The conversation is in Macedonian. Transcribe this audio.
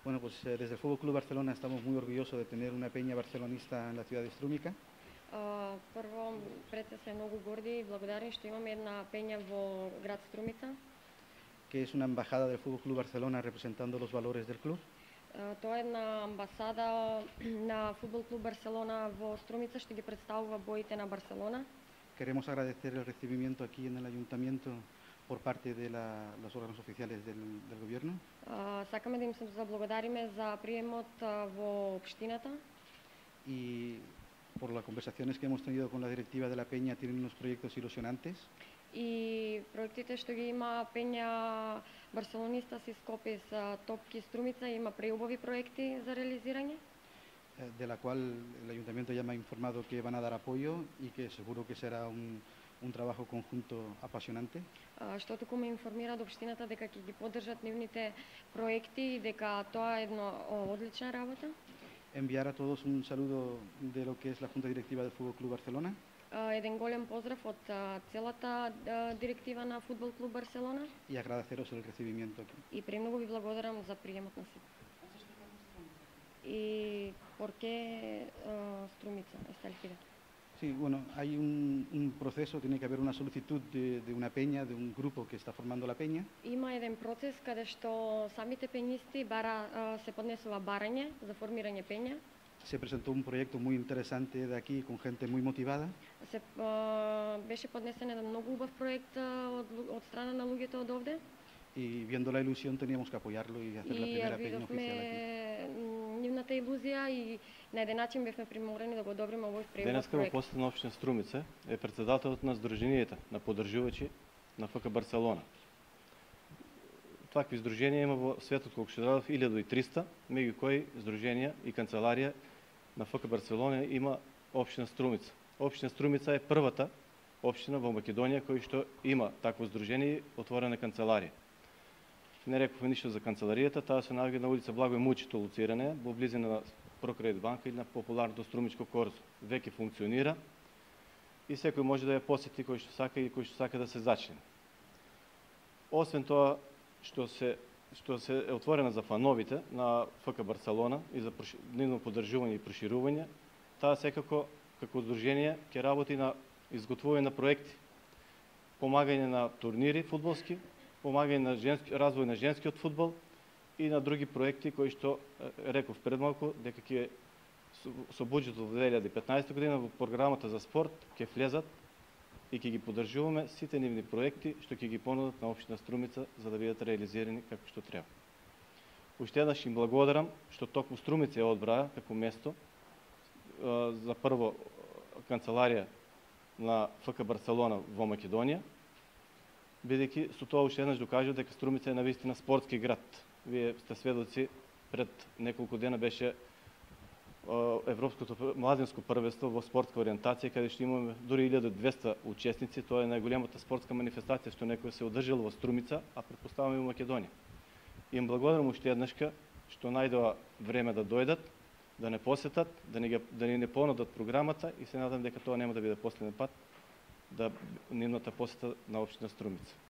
Bueno, pues desde el Fútbol Club Barcelona estamos muy orgullosos de tener una peña barcelonista en la ciudad de Strumica. Прво, пред се сме многу горди и благодарни што имаме една пења во град Струмица. Que es una embajada del Fútbol Club Barcelona representando los valores del club. Тоа е една амбасада на Фудбал клуб Барселона во Струмица што ги представува боите на Барселона. Queremos agradecer el recibimiento aquí en el ayuntamiento por parte de los órganos oficiales del gobierno. Сакаме да им се заблагодариме за приемот во општината. Y por las conversaciones que hemos tenido con la directiva de la Peña, tienen unos proyectos ilusionantes. И проектите што ги има пења Барселониста си Скопје со Топки Струмица има преубави проекти за реализирање. De la cual el ayuntamiento ya me ha informado que van a dar apoyo y que seguro que será un trabajo conjunto apasionante. Што туку ме информира до општината дека ќе ги поддржат нивните проекти и дека тоа е една одлична работа. Enviar a todos un saludo de lo que es la Junta Directiva del Fútbol Club Barcelona. Еден голем поздрав од целата директива на Фудбал клуб Барселона. Y agradeceros el recibimiento aquí. И премногу ви благодарам за приемот на сите. ¿Y por qué Strumica está elegida? Sí, bueno, hay un proceso, tiene que haber una solicitud de una peña, de un grupo que está formando la peña. Има еден процес каде што самите пењисти се поднесува барање за формирање пења. Se presentó un proyecto muy interesante de aquí con gente muy motivada. Беше поднесен еден многу убав проект од страна на луѓето од овде. Y viendo la ilusión teníamos que apoyarlo y hacer la primera peña oficial aquí. Нивната илузија и на еден начин бевме приморени да го одобриме овој проект. Денеска во посета на општина Струмица е председателот на Сдруженијата на поддржувачи на ФК Барселона. Такви здруженија има во светот колку што дадов 1300, меѓу кои здруженија и канцеларија на ФК Барселона има општина Струмица. Општина Струмица е првата општина во Македонија која што има такво здружение и отворена канцеларија. Не рековме ништо за канцеларијата, таа се наоѓа на улица Благој Мучито лоцирана, во близина на Прокредит банка и на популарното Струмичко корзо. Веќе функционира и секој може да ја посети кој што сака и кој што сака да се зачне. Освен тоа што се е отворена за фановите на ФК Барселона и за нивно поддржување и проширување, таа секако како здружение ќе работи на изготвување на проекти, помагање на турнири фудбалски, помагање на развој на женскиот фудбал и на други проекти кои што реков пред малку дека ќе со буџетот во 2015 година во програмата за спорт ќе влезат и ќе ги поддржуваме сите нивни проекти што ќе ги понудат на општина Струмица за да бидат реализирани како што треба. Уште еднаш им благодарам што токму Струмица ја одбраа како место за прво канцеларија на ФК Барселона во Македонија, бидејќи со тоа уште еднаш докажува дека Струмица е навистина спортски град. Вие сте сведоци, пред неколку дена беше Европското младинско првенство во спортска ориентација, каде што имаме дури 1200 учесници. Тоа е најголемата спортска манифестација што некој се одржала во Струмица, а претпоставувам и во Македонија. Им благодарам уште еднашка што најдоа време да дојдат, да не посетат, да ни не понудат програмата и се надам дека тоа нема да биде последен пат да нивната посета на општина Струмица.